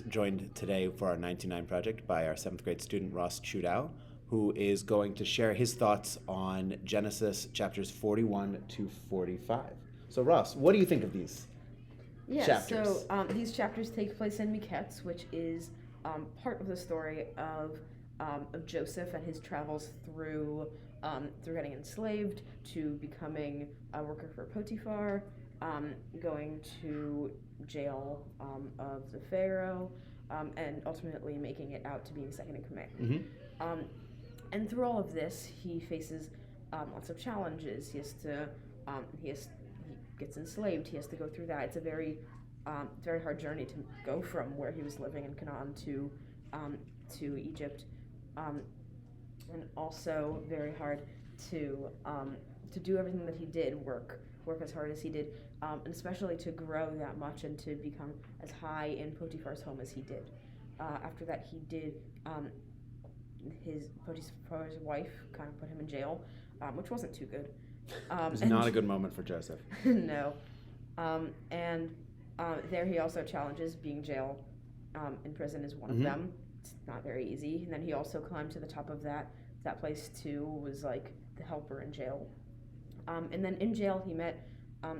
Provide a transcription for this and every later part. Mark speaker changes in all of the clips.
Speaker 1: joined today for our 99 project by our 7th grade student, Ross Chudow, who is going to share his thoughts on Genesis chapters 41 to 45. So, Ross, what do you think of these chapters?
Speaker 2: So these chapters take place in Miketz, which is part of the story of Joseph and his travels through getting enslaved to becoming a worker for Potiphar, going to jail of the Pharaoh, and ultimately making it out to being second in command.
Speaker 1: Mm-hmm.
Speaker 2: And through all of this, he faces lots of challenges. He gets enslaved. He has to go through that. It's a very hard journey to go from where he was living in Canaan to Egypt, and also very hard to do everything that he did, work as hard as he did, and especially to grow that much and to become as high in Potiphar's home as he did. After that, he did. His Potiphar's wife kind of put him in jail, which wasn't too good.
Speaker 1: It was not a good moment for Joseph.
Speaker 2: No. There he also challenges being jail in prison is one of them. It's not very easy. And then he also climbed to the top of that place too, was like the helper in jail. And then in jail he met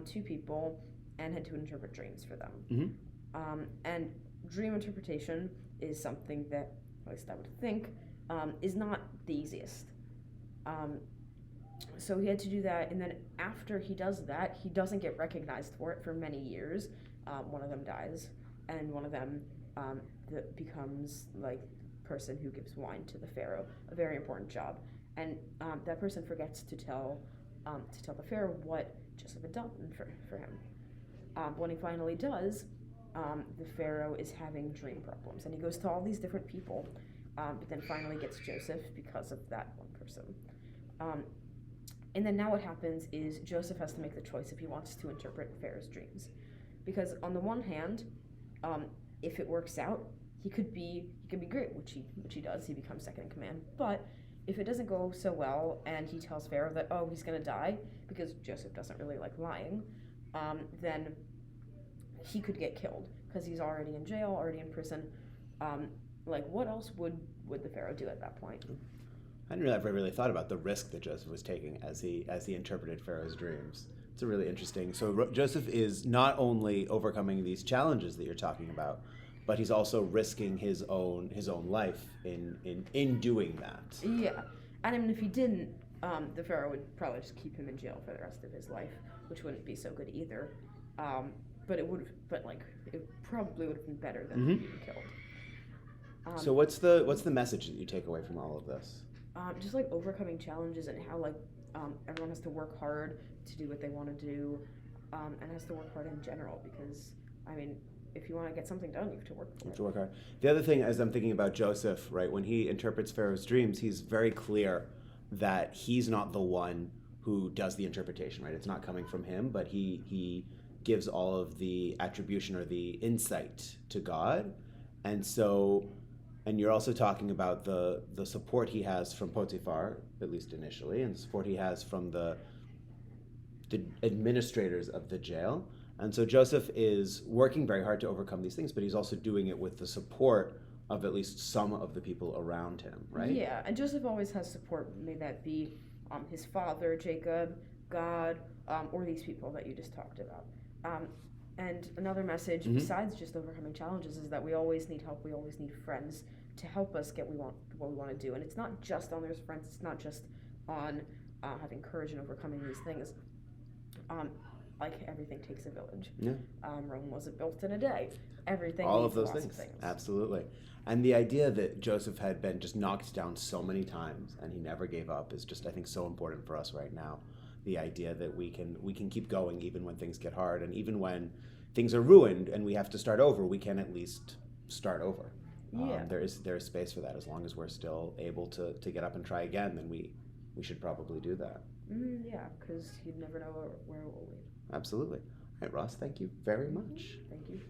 Speaker 2: two people and had to interpret dreams for them.
Speaker 1: Mm-hmm.
Speaker 2: And dream interpretation is something that, at least I would think, is not the easiest. So he had to do that, and then after he does that, he doesn't get recognized for it for many years. One of them dies, and one of them becomes like the person who gives wine to the Pharaoh, a very important job. And that person forgets to tell the Pharaoh what Joseph had done for him. When he finally does, the Pharaoh is having dream problems, and he goes to all these different people, but then finally gets Joseph because of that one person. And then now what happens is Joseph has to make the choice if he wants to interpret Pharaoh's dreams. Because on the one hand, if it works out, he could be great, which he does. He becomes second in command. But if it doesn't go so well, and he tells Pharaoh that he's going to die because Joseph doesn't really like lying, then he could get killed because he's already in jail, already in prison. What else would the Pharaoh do at that point?
Speaker 1: I didn't ever really thought about the risk that Joseph was taking as he interpreted Pharaoh's dreams. It's a really interesting. So Joseph is not only overcoming these challenges that you're talking about, but he's also risking his own life in doing that.
Speaker 2: Yeah, and I mean, if he didn't, the Pharaoh would probably just keep him in jail for the rest of his life, which wouldn't be so good either. But it probably would have been better than being killed.
Speaker 1: So what's the message that you take away from all of this?
Speaker 2: Just like overcoming challenges and how everyone has to work hard to do what they want to do, and has to work hard in general, because I mean, if you want to get something done, you have to work for it.
Speaker 1: You have to work hard. The other thing, as I'm thinking about Joseph, right, when he interprets Pharaoh's dreams, he's very clear that he's not the one who does the interpretation, right? It's not coming from him, but he gives all of the attribution or the insight to God. And so, and you're also talking about the support he has from Potiphar, at least initially, and the support he has from the administrators of the jail. And so Joseph is working very hard to overcome these things, but he's also doing it with the support of at least some of the people around him, right?
Speaker 2: Yeah, and Joseph always has support, may that be his father, Jacob, God, or these people that you just talked about. And another message, besides just overcoming challenges, is that we always need help, we always need friends to help us get what we want to do. And it's not just on those friends, it's not just on having courage and overcoming these things. Like everything takes a village.
Speaker 1: Yeah.
Speaker 2: Rome wasn't built in a day. Everything
Speaker 1: all
Speaker 2: needs
Speaker 1: of those
Speaker 2: lots
Speaker 1: things.
Speaker 2: Of things.
Speaker 1: Absolutely. And the idea that Joseph had been just knocked down so many times and he never gave up is just, I think, so important for us right now. The idea that we can keep going even when things get hard, and even when things are ruined and we have to start over, we can at least start over.
Speaker 2: Yeah.
Speaker 1: There is space for that. As long as we're still able to get up and try again, then we should probably do that.
Speaker 2: Yeah, because you'd never know where it will lead.
Speaker 1: Absolutely. All right, Ross, thank you very much.
Speaker 2: Thank you.